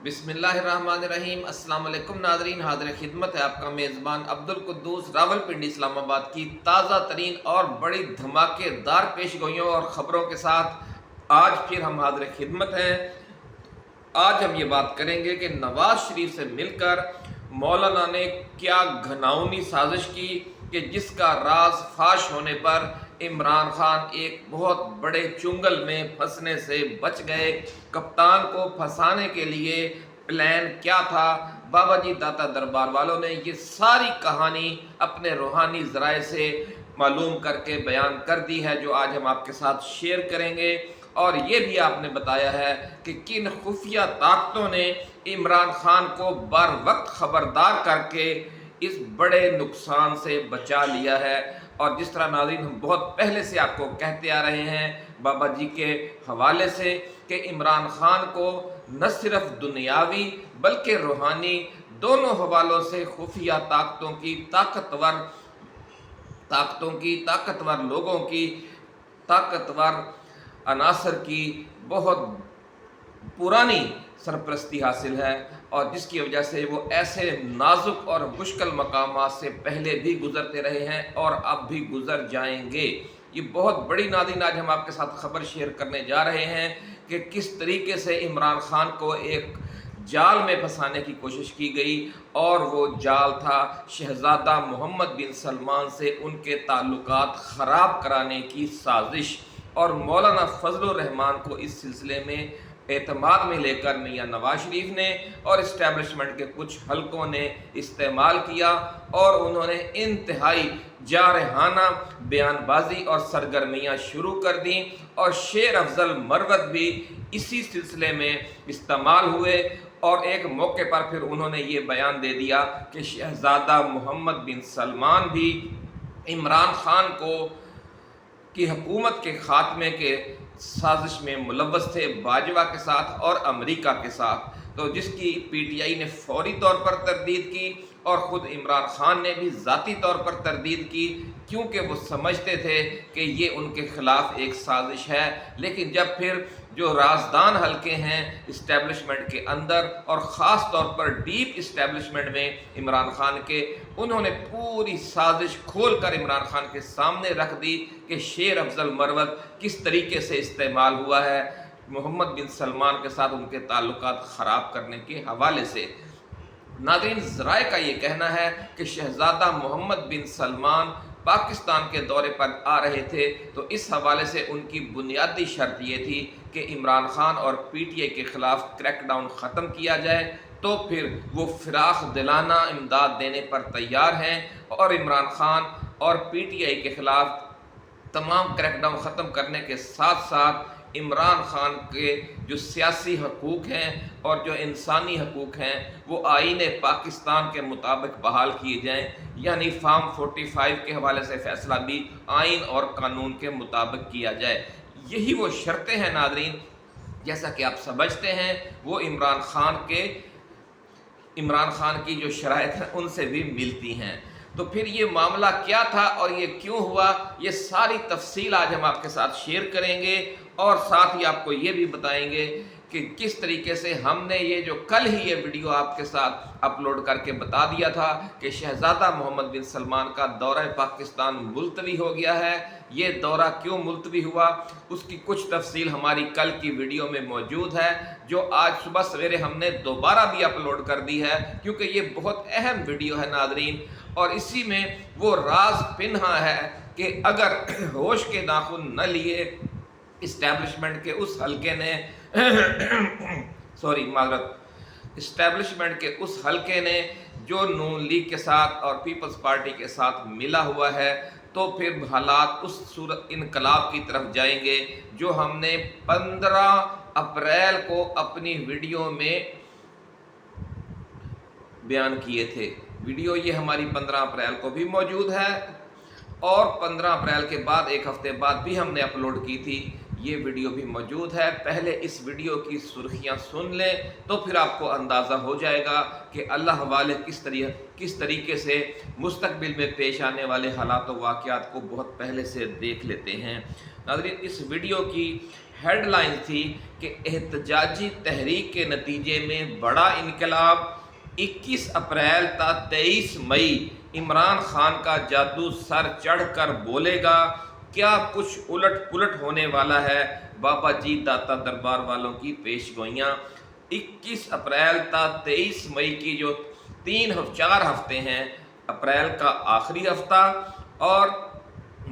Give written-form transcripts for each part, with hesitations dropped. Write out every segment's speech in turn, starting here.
बिस्मिल्लाहिर्रहमानिर्रहीम। अस्सलाम वालेकुम नाज़रीन, हाज़िर खिदमत है आपका मेज़बान अब्दुल कुद्दूस रावलपिंडी इस्लामाबाद की ताज़ा तरीन और बड़ी धमाकेदार पेशगोइयों और ख़बरों के साथ आज फिर हम हाज़िर खिदमत हैं। आज हम ये बात करेंगे कि नवाज शरीफ से मिलकर मौलाना ने क्या घिनौनी साजिश की कि जिसका राज फाश होने पर इमरान खान एक बहुत बड़े चुंगल में फंसने से बच गए। कप्तान को फंसाने के लिए प्लान क्या था? बाबा जी दाता दरबार वालों ने ये सारी कहानी अपने रूहानी ज़राए से मालूम करके बयान कर दी है, जो आज हम आपके साथ शेयर करेंगे। और ये भी आपने बताया है कि किन खुफिया ताकतों ने इमरान खान को बर वक्त खबरदार करके इस बड़े नुकसान से बचा लिया है। और जिस तरह नाज़रीन हम बहुत पहले से आपको कहते आ रहे हैं बाबा जी के हवाले से कि इमरान खान को न सिर्फ दुनियावी बल्कि रूहानी दोनों हवालों से खुफिया ताकतों की ताकतवर लोगों की ताकतवर अनासर की बहुत पुरानी सरपरस्ती हासिल है, और जिसकी वजह से वो ऐसे नाजुक और मुश्किल मकामात से पहले भी गुजरते रहे हैं और अब भी गुजर जाएंगे। ये बहुत बड़ी नाज़रीन आज हम आपके साथ खबर शेयर करने जा रहे हैं कि किस तरीके से इमरान खान को एक जाल में फंसाने की कोशिश की गई, और वो जाल था शहजादा मोहम्मद बिन सलमान से उनके ताल्लुकात ख़राब कराने की साजिश। और मौलाना फजलुर रहमान को इस सिलसिले में एतमाद में लेकर मियां नवाज शरीफ ने और इस्टेब्लिशमेंट के कुछ हलकों ने इस्तेमाल किया, और उन्होंने इंतहाई जारहाना बयानबाजी और सरगर्मियां शुरू कर दी। और शेर अफजल मरवत भी इसी सिलसिले में इस्तेमाल हुए, और एक मौके पर फिर उन्होंने ये बयान दे दिया कि शहजादा मोहम्मद बिन सलमान भी इमरान खान को की हुकूमत के ख़ात्मे के साजिश में मुलव्वस थे, बाजवा के साथ और अमेरिका के साथ। तो जिसकी पीटीआई ने फौरी तौर पर तरदीद की, और ख़ुद इमरान खान ने भी ज़ाती तौर पर तरदीद की, क्योंकि वो समझते थे कि ये उनके ख़िलाफ़ एक साजिश है। लेकिन जब फिर जो राजदान हलके हैं इस्टेब्लिशमेंट के अंदर और ख़ास तौर पर डीप इस्टेब्लिशमेंट में इमरान खान के, उन्होंने पूरी साजिश खोल कर इमरान खान के सामने रख दी कि शेर अफजल मरवत किस तरीके से इस्तेमाल हुआ है मोहम्मद बिन सलमान के साथ उनके ताल्लुकात ख़राब करने के हवाले से। नाज़रीन, ज़राए का ये कहना है कि शहजादा मोहम्मद बिन सलमान पाकिस्तान के दौरे पर आ रहे थे, तो इस हवाले से उनकी बुनियादी शर्त ये थी कि इमरान खान और पीटीआई के ख़िलाफ़ क्रैकडाउन ख़त्म किया जाए, तो फिर वो फिराख दिलाना इमदाद देने पर तैयार हैं। और इमरान खान और पीटीआई के ख़िलाफ़ तमाम क्रैकडाउन ख़त्म करने के साथ साथ इमरान खान के जो सियासी हकूक़ हैं और जो इंसानी हकूक़ हैं वो आईन पाकिस्तान के मुताबिक बहाल किए जाएँ, यानी फार्म 45 के हवाले से फ़ैसला भी आईन और कानून के मुताबिक किया जाए। यही वो शर्तें हैं नाज़रीन, जैसा कि आप समझते हैं वो इमरान खान की जो शराइत हैं उनसे भी मिलती हैं। तो फिर ये मामला क्या था और ये क्यों हुआ, ये सारी तफसील आज हम आपके साथ शेयर करेंगे, और साथ ही आपको ये भी बताएंगे कि किस तरीके से हमने ये जो कल ही ये वीडियो आपके साथ अपलोड करके बता दिया था कि शहजादा मोहम्मद बिन सलमान का दौरा पाकिस्तान मुलतवी हो गया है। ये दौरा क्यों मुलतवी हुआ उसकी कुछ तफसील हमारी कल की वीडियो में मौजूद है, जो आज सुबह सवेरे हमने दोबारा भी अपलोड कर दी है, क्योंकि ये बहुत अहम वीडियो है नाज़रीन। और इसी में वो राज पिन्हा है कि अगर होश के नाखून न लिए इस्टेब्लिशमेंट के उस हलके ने इस्टेब्लिशमेंट के उस हलके ने जो नून लीग के साथ और पीपल्स पार्टी के साथ मिला हुआ है, तो फिर हालात उस सूरत इनकलाब की तरफ जाएंगे जो हमने 15 अप्रैल को अपनी वीडियो में बयान किए थे। वीडियो ये हमारी 15 अप्रैल को भी मौजूद है, और 15 अप्रैल के बाद एक हफ्ते बाद भी हमने अपलोड की थी, ये वीडियो भी मौजूद है। पहले इस वीडियो की सुर्खियां सुन लें तो फिर आपको अंदाज़ा हो जाएगा कि अल्लाह वाले किस तरीके से मुस्तकबिल में पेश आने वाले हालात व वाक़यात को बहुत पहले से देख लेते हैं। नाज़रीन, इस वीडियो की हेडलाइन थी कि एहतजाजी तहरीक के नतीजे में बड़ा इनकलाब, 21 अप्रैल था 23 मई इमरान खान का जादू सर चढ़ कर बोलेगा, क्या कुछ उलट पुलट होने वाला है, बाबा जी दाता दरबार वालों की पेशगोइयाँ। 21 अप्रैल था 23 मई की जो 4 हफ्ते हैं, अप्रैल का आखिरी हफ्ता और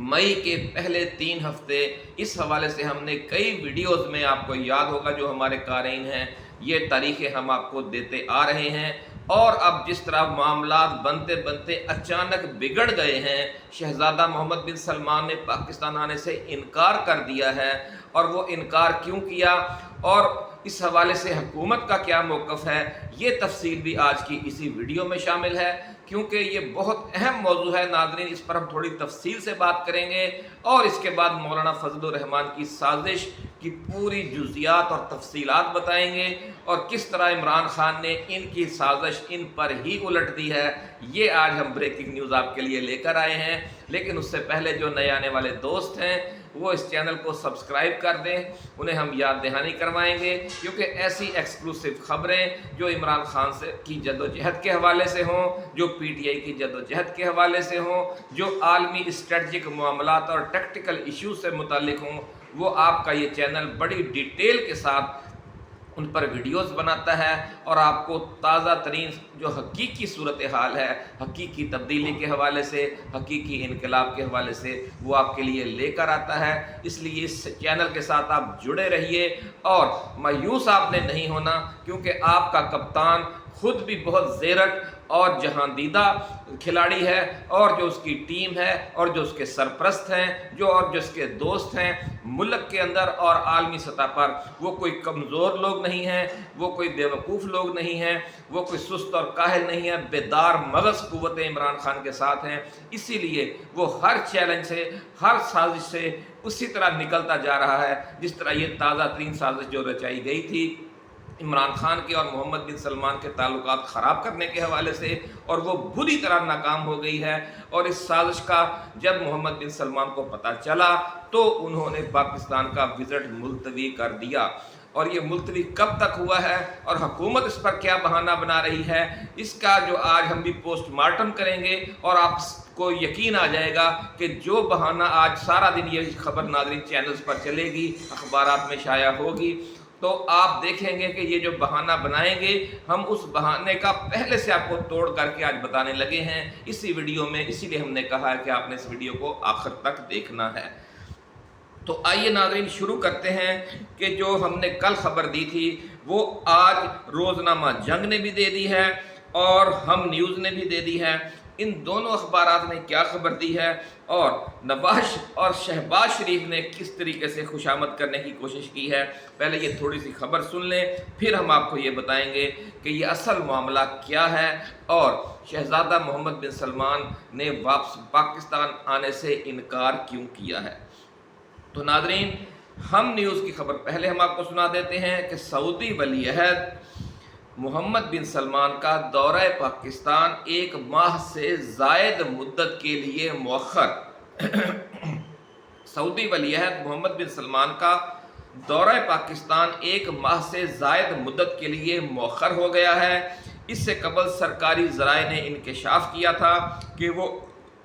मई के पहले 3 हफ्ते, इस हवाले से हमने कई वीडियोस में, आपको याद होगा जो हमारे क़ारीन हैं, ये तारीखें हम आपको देते आ रहे हैं। और अब जिस तरह मामलात बनते बनते अचानक बिगड़ गए हैं, शहज़ादा मोहम्मद बिन सलमान ने पाकिस्तान आने से इनकार कर दिया है, और वो इनकार क्यों किया और इस हवाले से हुकूमत का क्या मौक़िफ़ है, ये तफसील भी आज की इसी वीडियो में शामिल है, क्योंकि ये बहुत अहम मौजू है नाज़रीन। इस पर हम थोड़ी तफसील से बात करेंगे और इसके बाद मौलाना फजलुर रहमान की साजिश की पूरी जुज़ियात और तफसीलात बताएंगे और किस तरह इमरान खान ने इनकी साजिश इन पर ही उलट दी है। ये आज हम ब्रेकिंग न्यूज़ आपके लिए लेकर आए हैं। लेकिन उससे पहले जो नए आने वाले दोस्त हैं वो इस चैनल को सब्सक्राइब कर दें, उन्हें हम याद दहानी करवाएंगे, क्योंकि ऐसी एक्सक्लूसिव खबरें जो इमरान खान से की जदोजहद के हवाले से हों, जो PTI की जदोजहद के हवाले से हों, जो आलमी स्ट्रेटजिक मामलात और टेक्टिकल इश्यूज से मुतालिक हों, वो आपका ये चैनल बड़ी डिटेल के साथ उन पर वीडियोस बनाता है और आपको ताज़ा तरीन जो हकीकी सूरत हाल है, हकीकी तब्दीली के हवाले से, हकीकी इनकलाब के हवाले से वो आपके लिए लेकर आता है। इसलिए इस चैनल के साथ आप जुड़े रहिए और मायूस आपने नहीं होना, क्योंकि आपका कप्तान खुद भी बहुत ज़ेरक और जहांदीदा खिलाड़ी है, और जो उसकी टीम है और जो उसके सरपरस्त हैं, जो उसके दोस्त हैं मुल्क के अंदर और आलमी सतह पर, वो कोई कमज़ोर लोग नहीं हैं, वो कोई बेवकूफ़ लोग नहीं हैं, वो कोई सुस्त और काहिल नहीं है, बेदार मगज़ क़ुव्वतें इमरान खान के साथ हैं। इसीलिए वो हर चैलेंज से, हर साजिश से उसी तरह निकलता जा रहा है जिस तरह ये ताज़ा तरीन साजिश जो रचाई गई थी इमरान खान के और मोहम्मद बिन सलमान के ताल्लुकात ख़राब करने के हवाले से, और वो बुरी तरह नाकाम हो गई है। और इस साजिश का जब मोहम्मद बिन सलमान को पता चला तो उन्होंने पाकिस्तान का विज़िट मुलतवी कर दिया। और ये मुलतवी कब तक हुआ है और हुकूमत इस पर क्या बहाना बना रही है, इसका जो आज हम भी पोस्टमार्टम करेंगे और आपको यकीन आ जाएगा कि जो बहाना आज सारा दिन ये खबर नाज़रीन चैनल्स पर चलेगी, अखबारात में शाया होगी, तो आप देखेंगे कि ये जो बहाना बनाएंगे, हम उस बहाने का पहले से आपको तोड़ करके आज बताने लगे हैं इसी वीडियो में। इसीलिए हमने कहा है कि आपने इस वीडियो को आखिर तक देखना है। तो आइए नाज़रीन शुरू करते हैं कि जो हमने कल खबर दी थी वो आज रोज़नामा जंग ने भी दे दी है और हम न्यूज़ ने भी दे दी है। इन दोनों अखबारात ने क्या खबर दी है और नवाज और शहबाज शरीफ ने किस तरीके से खुशामद करने की कोशिश की है, पहले ये थोड़ी सी खबर सुन लें, फिर हम आपको ये बताएंगे कि ये असल मामला क्या है और शहज़ादा मोहम्मद बिन सलमान ने वापस पाकिस्तान आने से इनकार क्यों किया है। तो नाज़रीन, हम न्यूज़ की खबर पहले हम आपको सुना देते हैं कि सऊदी वलीअहद मोहम्मद बिन सलमान का दौरा पाकिस्तान 1 माह से ज़ायद मुद्दत के लिए मौखर। सऊदी वलीअहद मोहम्मद बिन सलमान का दौरा पाकिस्तान 1 माह से ज़ायद मुद्दत के लिए मौखर हो गया है। इससे कबल सरकारी ज़राए ने इंकशाफ किया था कि वो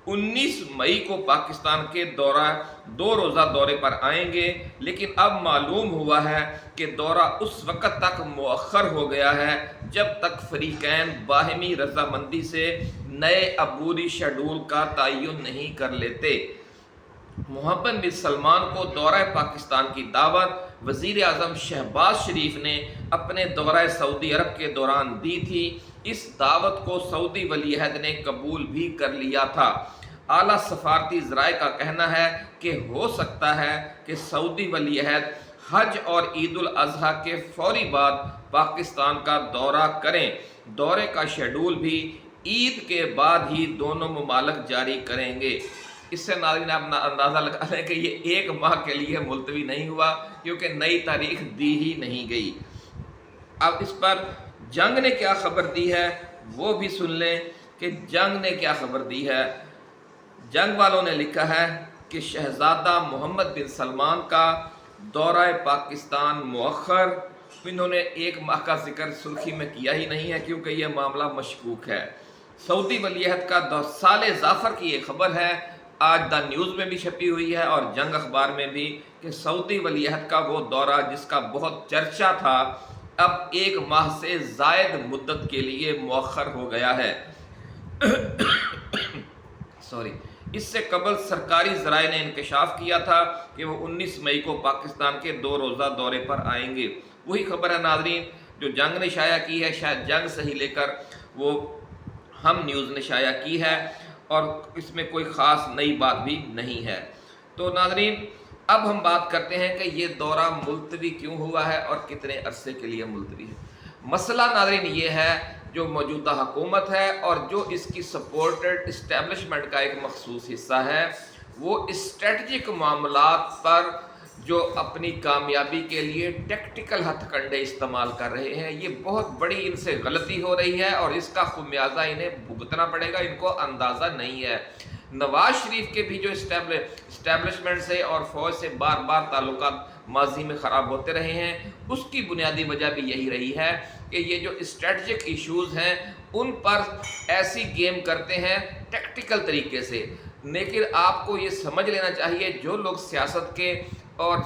19 मई को पाकिस्तान के 2 रोज़ा दौरे पर आएंगे, लेकिन अब मालूम हुआ है कि दौरा उस वक़्त तक मुअख्खर हो गया है जब तक फ़रीक़ैन बाहमी रज़ामंदी से नए अबूरी शेड्यूल का तयन नहीं कर लेते। मोहम्मद बिन सलमान को दौरा पाकिस्तान की दावत वज़ीर आज़म शहबाज शरीफ ने अपने दौरा सऊदी अरब के दौरान दी थी। इस दावत को सऊदी वलीअहद ने कबूल भी कर लिया था। आला सफारती ज़राए का कहना है कि हो सकता है कि सऊदी वलीअहद हज और ईद उल अज़हा के फौरी बाद पाकिस्तान का दौरा करें। दौरे का शेड्यूल भी ईद के बाद ही दोनों ममालिक जारी करेंगे। इससे नाज़रीन आप अंदाज़ा लगा लें कि ये 1 माह के लिए मुलतवी नहीं हुआ, क्योंकि नई तारीख दी ही नहीं गई। अब इस पर जंग ने क्या खबर दी है वो भी सुन लें कि जंग ने क्या खबर दी है। जंग वालों ने लिखा है कि शहज़ादा मोहम्मद बिन सलमान का दौरा पाकिस्तान मुअख्खर, इन्होंने एक माह का जिक्र सुर्खी में किया ही नहीं है क्योंकि यह मामला मशकूक है। सऊदी वलीअहद का साले जाफर की ये खबर है, आज द न्यूज़ में भी छपी हुई है और जंग अखबार में भी, कि सऊदी वलीअहद का वो दौरा जिसका बहुत चर्चा था अब एक माह से ज़ायद मुद्दत के लिए मुअख्खर हो गया है। सॉरी। इससे कबल सरकारी ज़राए ने इंकशाफ किया था कि वो 19 मई को पाकिस्तान के 2 रोज़ा दौरे पर आएंगे। वही खबर है नाज़रीन जो जंग ने शाया की है, शायद जंग से ही लेकर वो हम न्यूज़ ने शाया की है और इसमें कोई ख़ास नई बात भी नहीं है। तो नाज़रीन अब हम बात करते हैं कि ये दौरा मुलतवी क्यों हुआ है और कितने अरसे के लिए मुलतवी है। मसला नाज़रीन ये है, जो मौजूदा हुकूमत है और जो इसकी सपोर्टेड इस्टेब्लिशमेंट का एक मखसूस हिस्सा है, वो स्ट्रेटजिक मामलात पर जो अपनी कामयाबी के लिए टैक्टिकल हथकंडे इस्तेमाल कर रहे हैं, ये बहुत बड़ी इनसे गलती हो रही है और इसका खुमियाजा इन्हें भुगतना पड़ेगा, इनको अंदाज़ा नहीं है। नवाज शरीफ के भी जो इस्टेब्लिशमेंट से और फ़ौज से बार बार ताल्लुकात माजी में ख़राब होते रहे हैं, उसकी बुनियादी वजह भी यही रही है कि ये जो स्ट्रेटजिक इश्यूज़ हैं उन पर ऐसी गेम करते हैं टैक्टिकल तरीके से। लेकिन आपको ये समझ लेना चाहिए, जो लोग सियासत के और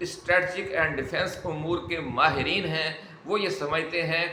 स्ट्रेटजिक एंड डिफेंस उमूर के माहिरीन हैं, वो ये समझते हैं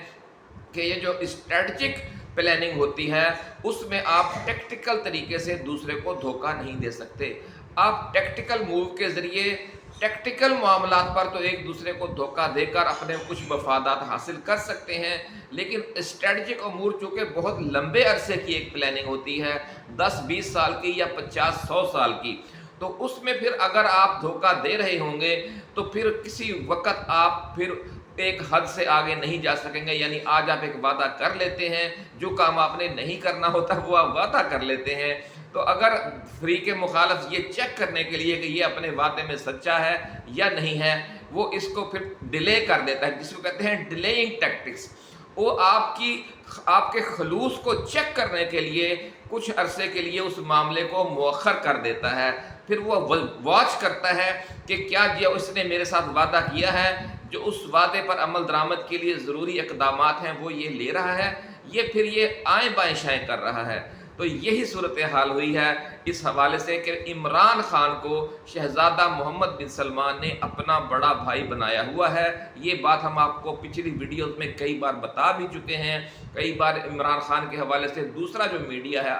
कि ये जो स्ट्रेटजिक प्लानिंग होती है उसमें आप टैक्टिकल तरीके से दूसरे को धोखा नहीं दे सकते। आप टैक्टिकल मूव के ज़रिए टैक्टिकल मामलात पर तो एक दूसरे को धोखा देकर अपने कुछ मफादात हासिल कर सकते हैं, लेकिन स्ट्रेटजिक अमूर चूँकि बहुत लंबे अरसे की एक प्लानिंग होती है, 10-20 साल की या 50-100 साल की, तो उसमें फिर अगर आप धोखा दे रहे होंगे तो फिर किसी वक्त आप फिर एक हद से आगे नहीं जा सकेंगे। यानी आज आप एक वादा कर लेते हैं, जो काम आपने नहीं करना होता वो आप वादा कर लेते हैं, तो अगर फ्री के मुखालफ ये चेक करने के लिए कि ये अपने वादे में सच्चा है या नहीं है, वो इसको फिर डिले कर देता है, जिसको कहते हैं डिलेइंग टैक्टिक्स। वो आपके खलूस को चेक करने के लिए कुछ अरसे के लिए उस मामले को मुअख्खर कर देता है, फिर वो वॉच करता है कि क्या जो उसने मेरे साथ वादा किया है, जो उस वादे पर अमल दरामद के लिए ज़रूरी इक़दामात हैं वो ये ले रहा है, ये फिर ये आएँ बाएँ शाएँ कर रहा है। तो यही सूरत हाल हुई है इस हवाले से कि इमरान खान को शहज़ादा मोहम्मद बिन सलमान ने अपना बड़ा भाई बनाया हुआ है। ये बात हम आपको पिछली वीडियोस में कई बार बता भी चुके हैं। कई बार इमरान खान के हवाले से दूसरा जो मीडिया है,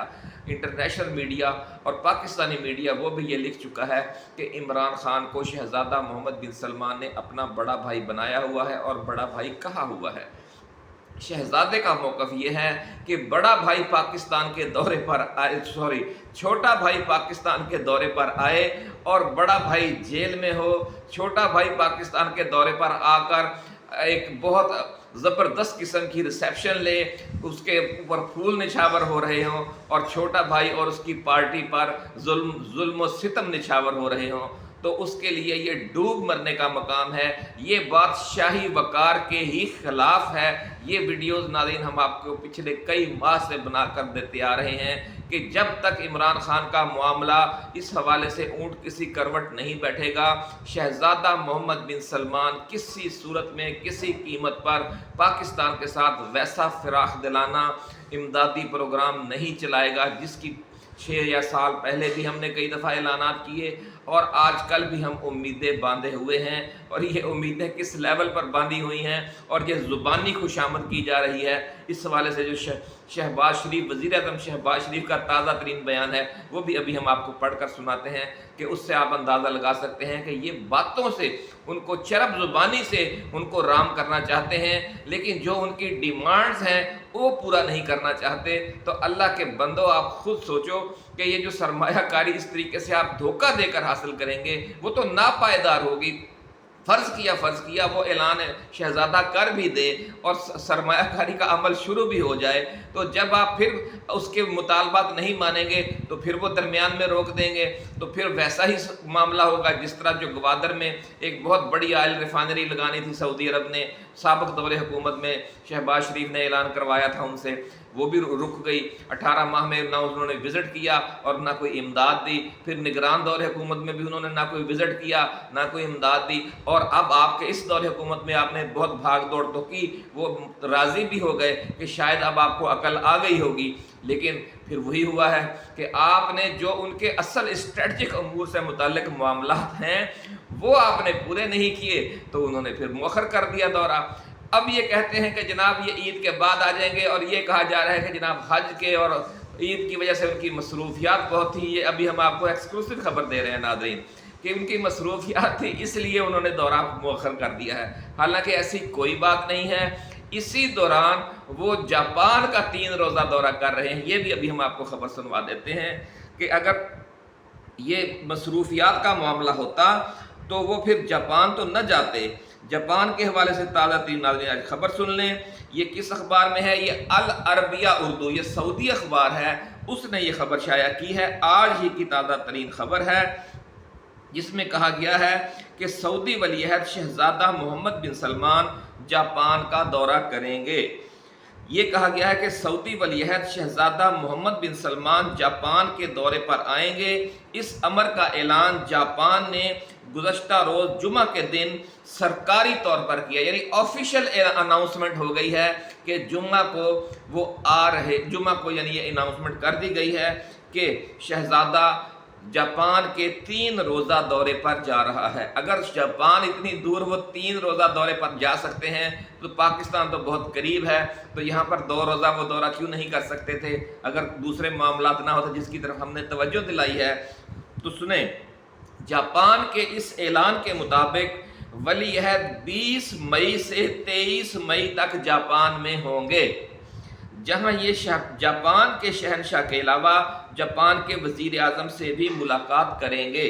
इंटरनेशनल मीडिया और पाकिस्तानी मीडिया, वो भी ये लिख चुका है कि इमरान खान को शहज़ादा मोहम्मद बिन सलमान ने अपना बड़ा भाई बनाया हुआ है और बड़ा भाई कहा हुआ है। शहजादे का मौक़िफ़ ये है कि बड़ा भाई पाकिस्तान के दौरे पर आए, छोटा भाई पाकिस्तान के दौरे पर आए और बड़ा भाई जेल में हो, छोटा भाई पाकिस्तान के दौरे पर आकर एक बहुत ज़बरदस्त किस्म की रिसेप्शन ले, उसके ऊपर फूल निछावर हो रहे हों और छोटा भाई और उसकी पार्टी पर जुल्म व सितम निछावर हो रहे हों, तो उसके लिए ये डूब मरने का मकाम है। ये बात शाही वकार के ही खिलाफ है। ये वीडियोस नाज़रीन हम आपको पिछले कई माह से बनाकर देते आ रहे हैं कि जब तक इमरान खान का मामला इस हवाले से ऊँट किसी करवट नहीं बैठेगा, शहज़ादा मोहम्मद बिन सलमान किसी सूरत में किसी कीमत पर पाकिस्तान के साथ वैसा फिराख दिलाना इमदादी प्रोग्राम नहीं चलाएगा जिसकी 6 या साल पहले भी हमने कई दफ़ा ऐलानात किए और आजकल भी हम उम्मीदें बांधे हुए हैं। और ये उम्मीदें किस लेवल पर बांधी हुई हैं और ये ज़ुबानी खुशामद की जा रही है। इस हवाले से जो शहबाज शरीफ, वज़ीर आज़म शहबाज शरीफ का ताज़ा तरीन बयान है, वो भी अभी हम आपको पढ़कर सुनाते हैं कि उससे आप अंदाज़ा लगा सकते हैं कि ये बातों से उनको चरब ज़ुबानी से उनको राम करना चाहते हैं, लेकिन जो उनकी डिमांड्स हैं वो पूरा नहीं करना चाहते। तो अल्लाह के बंदो, आप खुद सोचो कि ये जो सरमायाकारी इस तरीके से आप धोखा देकर हासिल करेंगे वो तो नापायदार होगी। فرض کیا وہ اعلان شہزادہ کر بھی دے اور سرمایہ کاری کا عمل شروع بھی ہو جائے، تو جب آپ پھر اس کے مطالبات نہیں مانیں گے تو پھر وہ درمیان میں روک دیں گے، تو پھر ویسا ہی معاملہ ہوگا جس طرح جو گوادر میں ایک بہت بڑی آئل ریفائنری لگانی تھی سعودی عرب نے، سابق دور حکومت میں شہباز شریف نے اعلان کروایا تھا ان سے، وہ بھی رک گئی۔ 18 ماہ میں نہ انہوں نے وزٹ کیا اور نہ کوئی امداد دی، پھر نگران دور حکومت میں بھی انہوں نے نہ کوئی وزٹ کیا نہ کوئی امداد دی، اور اب آپ کے اس دور حکومت میں آپ نے بہت بھاگ دوڑ تو کی، وہ راضی بھی ہو گئے کہ شاید اب آپ کو عقل آ گئی ہوگی، لیکن پھر وہی ہوا ہے کہ آپ نے جو ان کے اصل اسٹریٹجک امور سے متعلق معاملات ہیں وہ آپ نے پورے نہیں کیے، تو انہوں نے پھر مؤخر کر دیا دورہ۔ اب یہ کہتے ہیں کہ جناب یہ عید کے بعد آ جائیں گے، اور یہ کہا جا رہا ہے کہ جناب حج کے اور عید کی وجہ سے ان کی مصروفیات بہت تھی، یہ ابھی ہم آپ کو ایکسکلوسیو خبر دے رہے ہیں ناظرین کہ ان کی مصروفیات تھی اس لیے انہوں نے دورہ مؤخر کر دیا ہے، حالانکہ ایسی کوئی بات نہیں ہے۔ اسی دوران وہ جاپان کا 3 روزہ دورہ کر رہے ہیں، یہ بھی ابھی ہم آپ کو خبر سنوا دیتے ہیں کہ اگر یہ مصروفیات کا معاملہ ہوتا تو وہ پھر جاپان تو نہ جاتے۔ جاپان کے حوالے سے تازہ ترین ناظرین آج خبر سن لیں، یہ کس اخبار میں ہے، یہ العربیہ اردو، یہ سعودی اخبار ہے، اس نے یہ خبر شائع کی ہے، آج ہی کی تازہ ترین خبر ہے، جس میں کہا گیا ہے کہ سعودی ولی عہد شہزادہ محمد بن سلمان جاپان کا دورہ کریں گے۔ یہ کہا گیا ہے کہ سعودی ولی عہد شہزادہ محمد بن سلمان جاپان کے دورے پر آئیں گے۔ اس امر کا اعلان جاپان نے گزشتہ روز جمعہ کے دن سرکاری طور پر کیا، یعنی آفیشیل اناؤنسمنٹ ہو گئی ہے کہ جمعہ کو وہ آ رہے، جمعہ کو یعنی یہ اناؤنسمنٹ کر دی گئی ہے کہ شہزادہ جاپان کے 3 روزہ دورے پر جا رہا ہے۔ اگر جاپان اتنی دور وہ 3 روزہ دورے پر جا سکتے ہیں تو پاکستان تو بہت قریب ہے، تو یہاں پر 2 روزہ وہ دورہ کیوں نہیں کر سکتے تھے اگر دوسرے معاملات نہ ہوتے، جس کی طرف ہم نے توجہ دلائی ہے۔ تو سنیں، جاپان کے اس اعلان کے مطابق ولی عہد 20 مئی سے 23 مئی تک جاپان میں ہوں گے، جہاں یہ جاپان کے شہنشاہ کے علاوہ جاپان کے وزیر اعظم سے بھی ملاقات کریں گے۔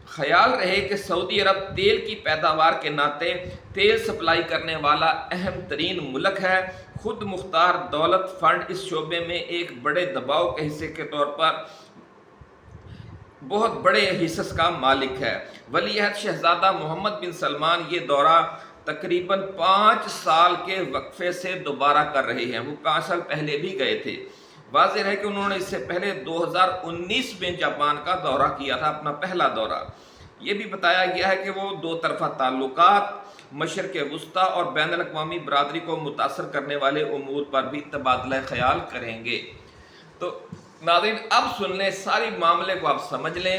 خیال رہے کہ سعودی عرب تیل کی پیداوار کے ناطے تیل سپلائی کرنے والا اہم ترین ملک ہے۔ خود مختار دولت فنڈ اس شعبے میں ایک بڑے دباؤ کے حصے کے طور پر بہت بڑے حصص کا مالک ہے۔ ولی عہد شہزادہ محمد بن سلمان یہ دورہ تقریباً 5 سال کے وقفے سے دوبارہ کر رہے ہیں، وہ 5 سال پہلے بھی گئے تھے۔ واضح ہے کہ انہوں نے اس سے پہلے 2019 میں جاپان کا دورہ کیا تھا، اپنا پہلا دورہ۔ یہ بھی بتایا گیا ہے کہ وہ 2 طرفہ تعلقات، مشرق وسطیٰ اور بین الاقوامی برادری کو متاثر کرنے والے امور پر بھی تبادلہ خیال کریں گے۔ تو ناظرین اب سن لیں، ساری معاملے کو آپ سمجھ لیں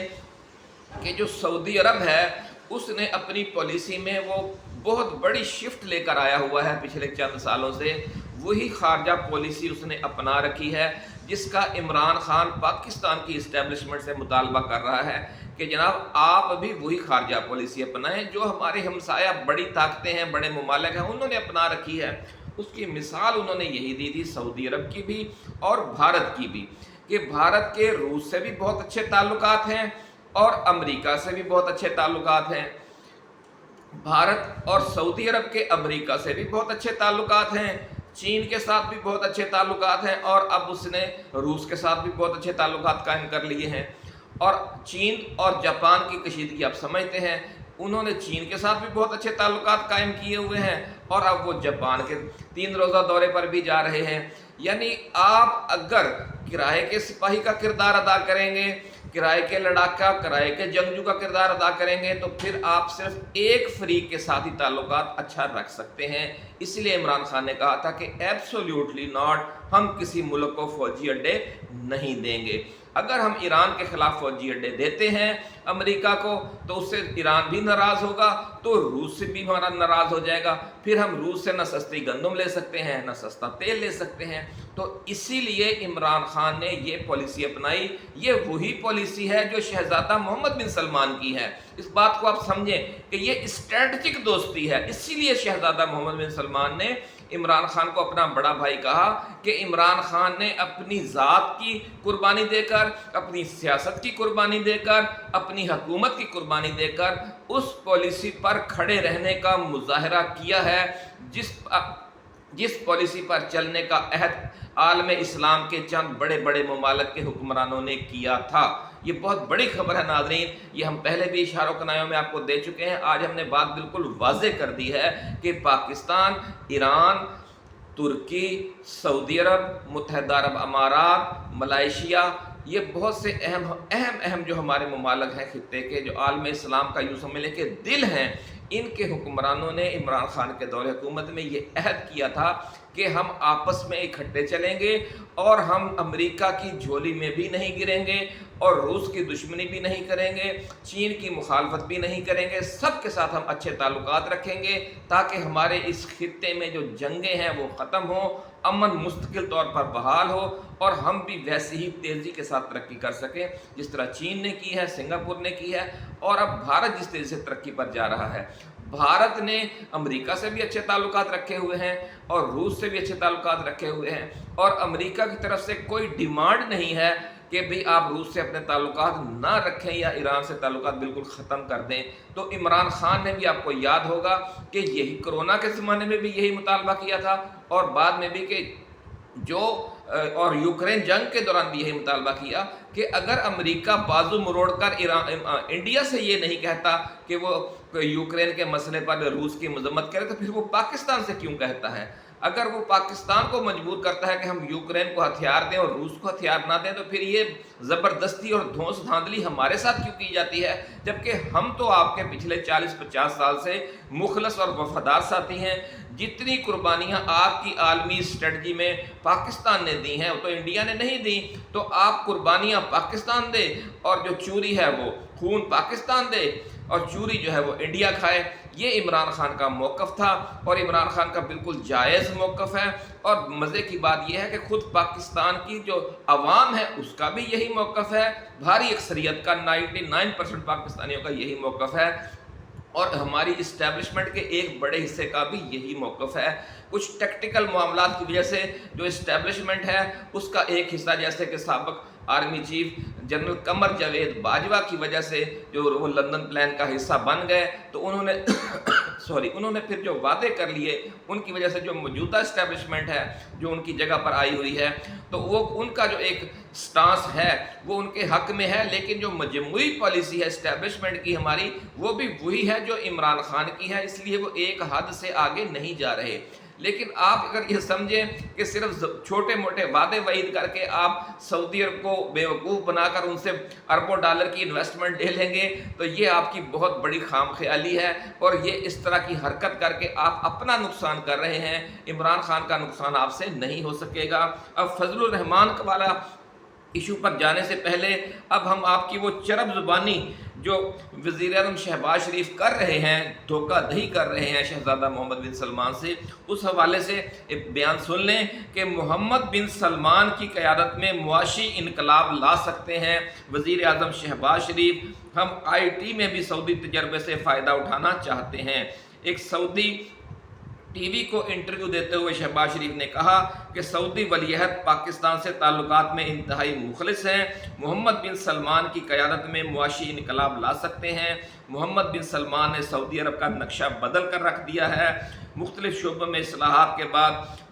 کہ جو سعودی عرب ہے اس نے اپنی پالیسی میں وہ بہت بڑی شفٹ لے کر آیا ہوا ہے پچھلے چند سالوں سے، وہی خارجہ پالیسی اس نے اپنا رکھی ہے جس کا عمران خان پاکستان کی اسٹیبلشمنٹ سے مطالبہ کر رہا ہے کہ جناب آپ بھی وہی خارجہ پالیسی اپنائیں جو ہمارے ہمسایہ بڑی طاقتیں ہیں، بڑے ممالک ہیں، انہوں نے اپنا رکھی ہے۔ اس کی مثال انہوں نے یہی دی تھی سعودی عرب کی بھی اور بھارت کی بھی، کہ بھارت کے روس سے بھی بہت اچھے تعلقات ہیں اور امریکہ سے بھی بہت اچھے تعلقات ہیں، بھارت اور سعودی عرب کے امریکہ سے بھی بہت اچھے تعلقات ہیں، چین کے ساتھ بھی بہت اچھے تعلقات ہیں، اور اب اس نے روس کے ساتھ بھی بہت اچھے تعلقات قائم کر لیے ہیں۔ اور چین اور جاپان کی کشیدگی آپ سمجھتے ہیں، انہوں نے چین کے ساتھ بھی بہت اچھے تعلقات قائم کیے ہوئے ہیں، اور اب وہ جاپان کے 3 روزہ دورے پر بھی جا رہے ہیں۔ یعنی آپ اگر کرائے کے سپاہی کا کردار ادا کریں گے، کرائے کے لڑاکا، کرائے کے جنگجو کا کردار ادا کریں گے، تو پھر آپ صرف ایک فریق کے ساتھ ہی تعلقات اچھا رکھ سکتے ہیں۔ اس لیے عمران خان نے کہا تھا کہ ایبسولیوٹلی ناٹ، ہم کسی ملک کو فوجی اڈے نہیں دیں گے۔ اگر ہم ایران کے خلاف فوجی اڈے دیتے ہیں امریکہ کو تو اس سے ایران بھی ناراض ہوگا، تو روس سے بھی ہمارا ناراض ہو جائے گا، پھر ہم روس سے نہ سستی گندم لے سکتے ہیں نہ سستا تیل لے سکتے ہیں۔ تو اسی لیے عمران خان نے یہ پالیسی اپنائی۔ یہ وہی پالیسی ہے جو شہزادہ محمد بن سلمان کی ہے۔ اس بات کو آپ سمجھیں کہ یہ اسٹریٹجک دوستی ہے، اسی لیے شہزادہ محمد بن سلمان سلمان نے عمران خان کو اپنا بڑا بھائی کہا کہ عمران خان نے اپنی ذات کی قربانی دے کر، اپنی سیاست کی قربانی دے کر، اپنی حکومت کی قربانی دے کر اس پالیسی پر کھڑے رہنے کا مظاہرہ کیا ہے جس پالیسی پر چلنے کا عہد عالم اسلام کے چند بڑے بڑے ممالک کے حکمرانوں نے کیا تھا۔ یہ بہت بڑی خبر ہے ناظرین، یہ ہم پہلے بھی اشاروں کنایوں میں آپ کو دے چکے ہیں۔ آج ہم نے بات بالکل واضح کر دی ہے کہ پاکستان، ایران، ترکی، سعودی عرب، متحدہ عرب امارات، ملائیشیا، یہ بہت سے اہم جو ہمارے ممالک ہیں خطے کے، جو عالم اسلام کا یوں سمجھ لیں کہ دل ہیں، ان کے حکمرانوں نے عمران خان کے دور حکومت میں یہ عہد کیا تھا کہ ہم آپس میں اکٹھے چلیں گے اور ہم امریکہ کی جھولی میں بھی نہیں گریں گے اور روس کی دشمنی بھی نہیں کریں گے، چین کی مخالفت بھی نہیں کریں گے، سب کے ساتھ ہم اچھے تعلقات رکھیں گے تاکہ ہمارے اس خطے میں جو جنگیں ہیں وہ ختم ہوں، امن مستقل طور پر بحال ہو اور ہم بھی ویسی ہی تیزی کے ساتھ ترقی کر سکیں جس طرح چین نے کی ہے، سنگاپور نے کی ہے، اور اب بھارت جس تیزی سے ترقی پر جا رہا ہے۔ بھارت نے امریکہ سے بھی اچھے تعلقات رکھے ہوئے ہیں اور روس سے بھی اچھے تعلقات رکھے ہوئے ہیں، اور امریکہ کی طرف سے کوئی ڈیمانڈ نہیں ہے کہ بھی آپ روس سے اپنے تعلقات نہ رکھیں یا ایران سے تعلقات بالکل ختم کر دیں۔ تو عمران خان نے بھی، آپ کو یاد ہوگا کہ یہی کرونا کے زمانے میں بھی یہی مطالبہ کیا تھا، اور بعد میں بھی اور یوکرین جنگ کے دوران بھی یہی مطالبہ کیا کہ اگر امریکہ بازو مروڑ کر انڈیا سے یہ نہیں کہتا کہ وہ یوکرین کے مسئلے پر روس کی مذمت کرے تو پھر وہ پاکستان سے کیوں کہتا ہے؟ اگر وہ پاکستان کو مجبور کرتا ہے کہ ہم یوکرین کو ہتھیار دیں اور روس کو ہتھیار نہ دیں تو پھر یہ زبردستی اور دھونس دھاندلی ہمارے ساتھ کیوں کی جاتی ہے، جبکہ ہم تو آپ کے پچھلے 40-50 سال سے مخلص اور وفادار ساتھی ہیں۔ جتنی قربانیاں آپ کی عالمی اسٹریٹجی میں پاکستان نے دی ہیں وہ تو انڈیا نے نہیں دی، تو آپ قربانیاں پاکستان دے اور جو چوری ہے وہ خون پاکستان دے اور چوری جو ہے وہ انڈیا کھائے۔ یہ عمران خان کا موقف تھا اور عمران خان کا بالکل جائز موقف ہے، اور مزے کی بات یہ ہے کہ خود پاکستان کی جو عوام ہے اس کا بھی یہی موقف ہے، بھاری اکثریت کا 99% پاکستانیوں کا یہی موقف ہے، اور ہماری اسٹیبلشمنٹ کے ایک بڑے حصے کا بھی یہی موقف ہے۔ کچھ ٹیکٹیکل معاملات کی وجہ سے جو اسٹیبلشمنٹ ہے اس کا ایک حصہ، جیسے کہ سابق army chief general Qamar Javed Bajwa کی وجہ سے جو وہ لندن پلان کا حصہ بن گئے، تو انہوں نے پھر جو وعدے کر لیے ان کی وجہ سے جو موجودہ اسٹیبلشمنٹ ہے جو ان کی جگہ پر آئی ہوئی ہے، تو وہ ان کا جو ایک سٹانس ہے وہ ان کے حق میں ہے، لیکن جو مجموعی پالیسی ہے اسٹیبلشمنٹ کی ہماری، وہ بھی وہی ہے جو عمران خان کی ہے، اس لیے وہ ایک حد سے آگے نہیں جا رہے۔ لیکن آپ اگر یہ سمجھیں کہ صرف چھوٹے موٹے وعدے وعید کر کے آپ سعودی عرب کو بیوقوف بنا کر ان سے اربوں ڈالر کی انویسٹمنٹ لے لیں گے تو یہ آپ کی بہت بڑی خام خیالی ہے، اور یہ اس طرح کی حرکت کر کے آپ اپنا نقصان کر رہے ہیں، عمران خان کا نقصان آپ سے نہیں ہو سکے گا۔ اب فضل الرحمان والا ایشو پر جانے سے پہلے اب ہم آپ کی وہ چرب زبانی جو وزیر اعظم شہباز شریف کر رہے ہیں، دھوکہ دہی کر رہے ہیں شہزادہ محمد بن سلمان سے، اس حوالے سے ایک بیان سن لیں کہ محمد بن سلمان کی قیادت میں معاشی انقلاب لا سکتے ہیں وزیر اعظم شہباز شریف، ہم آئی ٹی میں بھی سعودی تجربے سے فائدہ اٹھانا چاہتے ہیں۔ ایک سعودی ٹی وی کو انٹرویو دیتے ہوئے شہباز شریف نے کہا کہ سعودی ولیعہد پاکستان سے تعلقات میں انتہائی مخلص ہیں، محمد بن سلمان کی قیادت میں معاشی انقلاب لا سکتے ہیں۔ محمد بن سلمان نے سعودی عرب کا نقشہ بدل کر رکھ دیا ہے، مختلف شعبوں میں اصلاحات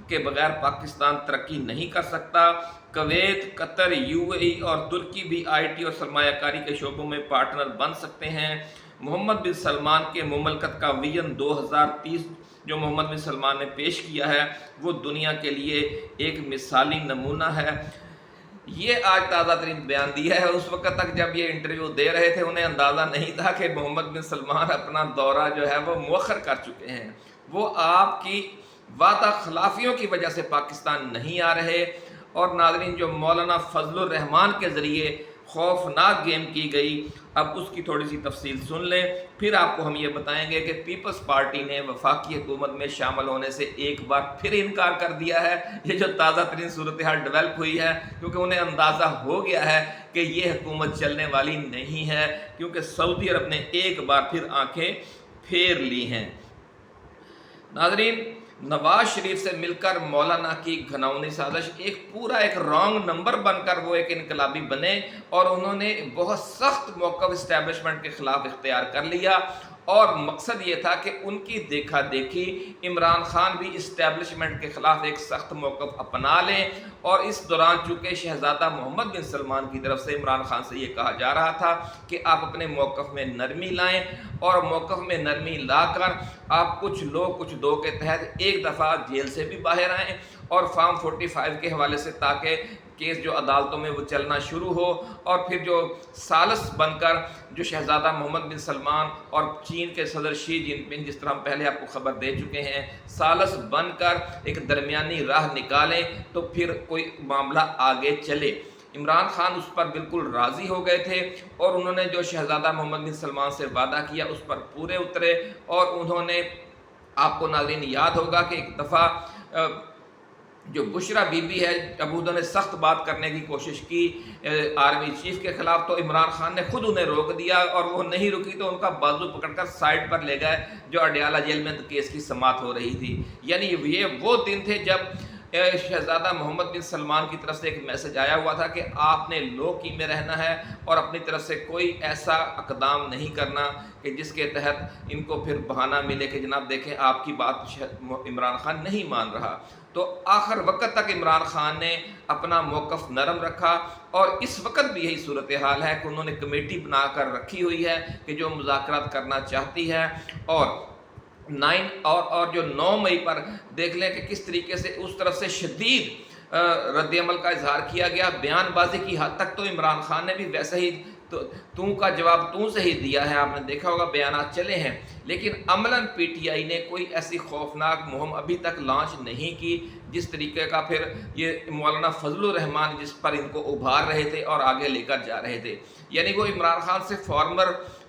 کے بغیر پاکستان ترقی نہیں کر سکتا۔ کویت، قطر، یو اے ای اور ترکی بھی آئی ٹی اور سرمایہ کاری کے شعبوں میں پارٹنر بن سکتے ہیں۔ محمد بن سلمان کے مملکت کا ویژن 2030 جو محمد بن سلمان نے پیش کیا ہے وہ دنیا کے لیے ایک مثالی نمونہ ہے۔ یہ آج تازہ ترین بیان دیا ہے، اس وقت تک جب یہ انٹرویو دے رہے تھے انہیں اندازہ نہیں تھا کہ محمد بن سلمان اپنا دورہ جو ہے وہ مؤخر کر چکے ہیں، وہ آپ کی وعدہ خلافیوں کی وجہ سے پاکستان نہیں آ رہے۔ اور ناظرین، جو مولانا فضل الرحمان کے ذریعے خوفناک گیم کی گئی، اب اس کی تھوڑی سی تفصیل سن لیں، پھر آپ کو ہم یہ بتائیں گے کہ پیپلز پارٹی نے وفاقی حکومت میں شامل ہونے سے ایک بار پھر انکار کر دیا ہے۔ یہ جو تازہ ترین صورتحال ڈیولپ ہوئی ہے، کیونکہ انہیں اندازہ ہو گیا ہے کہ یہ حکومت چلنے والی نہیں ہے، کیونکہ سعودی عرب نے ایک بار پھر آنکھیں پھیر لی ہیں۔ ناظرین، नवाज शरीफ से मिलकर मौलाना की घिनौनी साजिश एक पूरा एक रॉन्ग नंबर बनकर वो एक इनकलाबी बने और उन्होंने बहुत सख्त मौक़िफ़ इस्टेब्लिशमेंट के ख़िलाफ़ इख्तियार कर लिया और मकसद ये था कि उनकी देखा देखी इमरान खान भी इस्टेब्लिशमेंट के ख़िलाफ़ एक सख्त मौक़िफ़ अपना लें। और इस दौरान चूँकि शहज़ादा मोहम्मद बिन सलमान की तरफ से इमरान खान से ये कहा जा रहा था कि आप अपने मौक़िफ़ में नरमी लाएँ और मौक़िफ़ में नरमी लाकर आप कुछ लो कुछ दो के तहत एक दफ़ा जेल से भी बाहर आएँ और फार्म 45 के हवाले से, ताकि केस जो अदालतों में वो चलना शुरू हो और फिर जो सालस बनकर जो शहज़ादा मोहम्मद बिन सलमान और चीन के सदर शी जिनपिंग, जिस तरह हम पहले आपको ख़बर दे चुके हैं, सालस बनकर एक दरमियानी राह निकालें तो फिर कोई मामला आगे चले। इमरान खान उस पर बिल्कुल राज़ी हो गए थे और उन्होंने जो शहज़ादा मोहम्मद बिन सलमान से वादा किया उस पर पूरे उतरे। और उन्होंने, आपको नाज़रीन याद होगा कि एक दफ़ा जो बुशरा बीबी है, जब उन्होंने सख्त बात करने की कोशिश की आर्मी चीफ के ख़िलाफ़, तो इमरान खान ने खुद उन्हें रोक दिया और वो नहीं रुकी तो उनका बाजू पकड़कर साइड पर ले गए जो अडयाला जेल में केस की समाअत हो रही थी। यानी ये वो दिन थे जब शहज़ादा मोहम्मद बिन सलमान की तरफ से एक मैसेज आया हुआ था कि आपने लो की में रहना है और अपनी तरफ से कोई ऐसा इक़दाम नहीं करना कि जिसके तहत इनको फिर बहाना मिले कि जनाब देखें आपकी बात इमरान खान नहीं मान रहा। तो आखिर वक्त तक इमरान खान ने अपना मौक़िफ़ नरम रखा और इस वक्त भी यही सूरत हाल है कि उन्होंने कमेटी बनाकर रखी हुई है कि जो मुज़ाकरात करना चाहती है। और 9 मई पर देख लें कि किस तरीके से उस तरफ से शदीद रद्द-ए-अमल का इजहार किया गया। बयानबाजी की हद तक तो इमरान खान ने भी वैसे ही तो तू का जवाब तू से ही दिया है, आपने देखा होगा बयानात चले हैं। लेकिन अमलन पीटीआई ने कोई ऐसी खौफनाक मुहिम अभी तक लॉन्च नहीं की जिस तरीके का फिर ये मौलाना फजलुर रहमान जिस पर इनको उभार रहे थे और आगे लेकर जा रहे थे। यानी वो इमरान खान से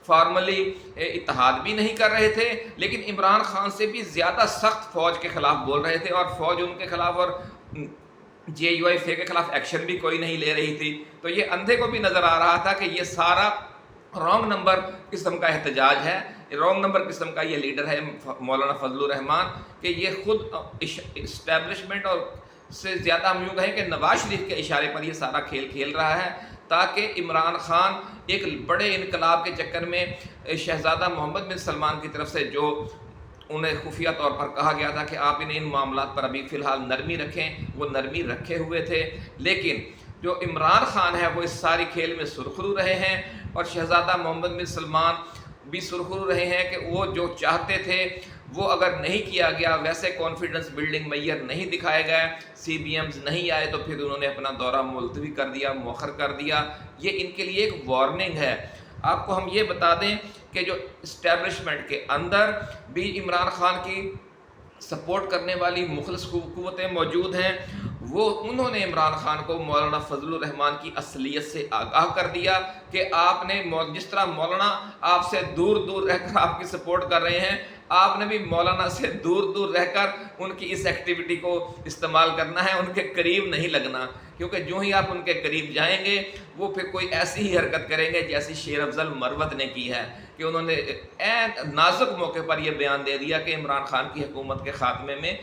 फॉर्मली इत्तेहाद भी नहीं कर रहे थे, लेकिन इमरान खान से भी ज़्यादा सख्त फ़ौज के ख़िलाफ़ बोल रहे थे और फ़ौज उनके ख़िलाफ़ और JUIF के ख़िलाफ़ एक्शन भी कोई नहीं ले रही थी। तो ये अंधे को भी नज़र आ रहा था कि ये सारा रॉन्ग नंबर किस्म का एहतजाज है, रॉन्ग नंबर किस्म का ये लीडर है मौलाना फजलुर रहमान, कि ये खुद इस्टेब्लिशमेंट और से ज़्यादा हम यूँ कहें कि नवाज शरीफ के इशारे पर ये सारा खेल खेल रहा है, ताकि इमरान खान एक बड़े इनकलाब के चक्कर में शहज़ादा मोहम्मद बिन सलमान की तरफ से जो उन्हें खुफिया तौर पर कहा गया था कि आप इन मामलात पर अभी फ़िलहाल नरमी रखें, वो नरमी रखे हुए थे। लेकिन जो इमरान खान है वो इस सारी खेल में सुरखरू रहे हैं और शहज़ादा मोहम्मद बिन सलमान भी सुरखरू रहे हैं कि वो जो चाहते थे वो अगर नहीं किया गया, वैसे कॉन्फिडेंस बिल्डिंग मैयर नहीं दिखाए गए, CBMs नहीं आए, तो फिर उन्होंने अपना दौरा मुलतवी कर दिया, मौखर कर दिया। ये इनके लिए एक वार्निंग है। आपको हम ये बता दें कि जो इस्टेब्लिशमेंट के अंदर भी इमरान खान की सपोर्ट करने वाली मुखलिस क़ुव्वतें मौजूद हैं, वो उन्होंने इमरान खान को मौलाना फजलुर रहमान की असलियत से आगाह कर दिया कि आपने जिस तरह मौलाना आपसे दूर दूर रहकर आपकी सपोर्ट कर रहे हैं, आपने भी मौलाना से दूर दूर रहकर उनकी इस एक्टिविटी को इस्तेमाल करना है, उनके करीब नहीं लगना, क्योंकि जो ही आप उनके करीब जाएंगे वो फिर कोई ऐसी ही हरकत करेंगे जैसी शेर अफजल मरवत ने की है कि उन्होंने नाजुक मौके पर यह बयान दे दिया कि इमरान खान की हुकूमत के ख़ात्मे में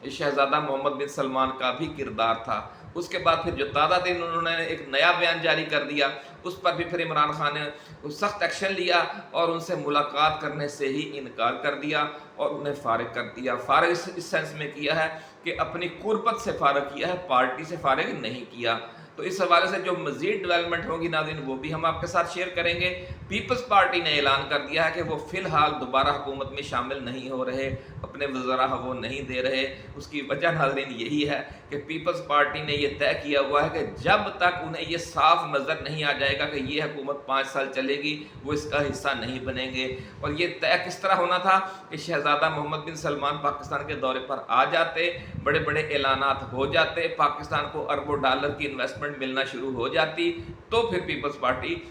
शहज़ादा मोहम्मद बिन सलमान का भी किरदार था। उसके बाद फिर जो ताज़ा दिन उन्होंने एक नया बयान जारी कर दिया, उस पर भी फिर इमरान खान ने सख्त एक्शन लिया और उनसे मुलाकात करने से ही इनकार कर दिया और उन्हें फ़ारिग कर दिया। फ़ारिग इस सेंस में किया है कि अपनी कुर्बत से फ़ारिग किया है, पार्टी से फ़ारिग नहीं किया। तो इस हवाले से जो मज़ीद डेवलपमेंट होगी नाज़रीन वो भी हम आपके साथ शेयर करेंगे। पीपल्स पार्टी ने ऐलान कर दिया है कि वो फ़िलहाल दोबारा हुकूमत में शामिल नहीं हो रहे, अपने वज़रा वो नहीं दे रहे। उसकी वजह नाज़रीन यही है कि पीपल्स पार्टी ने यह तय किया हुआ है कि जब तक उन्हें ये साफ नज़र नहीं आ जाएगा कि ये हुकूमत 5 साल चलेगी, वो इसका हिस्सा नहीं बनेंगे। और ये तय किस तरह होना था कि शहज़ादा मोहम्मद बिन सलमान पाकिस्तान के दौरे पर आ जाते, बड़े बड़े ऐलानात हो जाते, पाकिस्तान को अरबों डॉलर की इन्वेस्टमेंट मिलना शुरू हो जाती, तो फिर पीपल्स पार्टी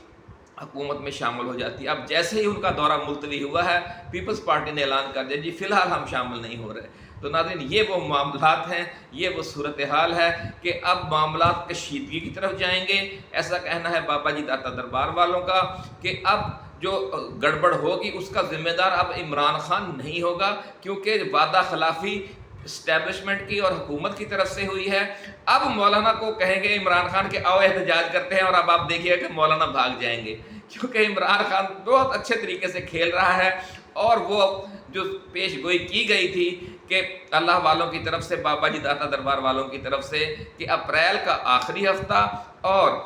हुकूमत में शामिल हो जाती। अब जैसे ही उनका दौरा मुलतवी हुआ है, पीपल्स पार्टी ने ऐलान कर दिया जी फ़िलहाल हम शामिल नहीं हो रहे। तो नाज़रीन ये वो मामलात हैं, ये वो सूरत हाल है कि अब मामलात कशीदगी की तरफ जाएंगे। ऐसा कहना है बाबा जी दाता दरबार वालों का कि अब जो गड़बड़ होगी उसका ज़िम्मेदार अब इमरान खान नहीं होगा, क्योंकि वादा खिलाफ़ी اسٹیبلشمنٹ کی اور حکومت کی طرف سے ہوئی ہے۔ اب مولانا کو کہیں گے عمران خان کہ آؤ احتجاج کرتے ہیں، اور اب آپ دیکھیے کہ مولانا بھاگ جائیں گے، کیونکہ عمران خان بہت اچھے طریقے سے کھیل رہا ہے۔ اور وہ جو پیش گوئی کی گئی تھی کہ اللہ والوں کی طرف سے، بابا جی داتا دربار والوں کی طرف سے، کہ اپریل کا آخری ہفتہ اور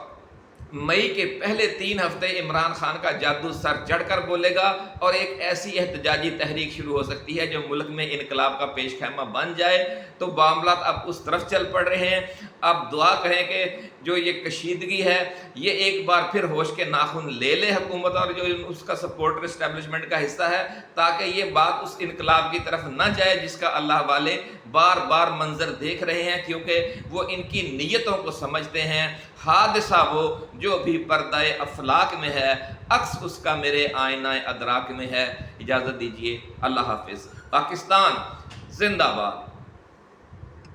مئی کے پہلے 3 ہفتے عمران خان کا جادو سر چڑھ کر بولے گا، اور ایک ایسی احتجاجی تحریک شروع ہو سکتی ہے جو ملک میں انقلاب کا پیش خیمہ بن جائے۔ تو معاملات اب اس طرف چل پڑ رہے ہیں۔ اب دعا کریں کہ جو یہ کشیدگی ہے یہ ایک بار پھر ہوش کے ناخن لے لے حکومت اور جو اس کا سپورٹر اسٹیبلشمنٹ کا حصہ ہے، تاکہ یہ بات اس انقلاب کی طرف نہ جائے جس کا اللہ والے بار بار منظر دیکھ رہے ہیں، کیونکہ وہ ان کی نیتوں کو سمجھتے ہیں۔ حادثہ وہ جو بھی پردہ افلاک میں ہے، عکس اس کا میرے آئینہ ادراک میں ہے۔ اجازت دیجیے، اللہ حافظ۔ پاکستان زندہ باد۔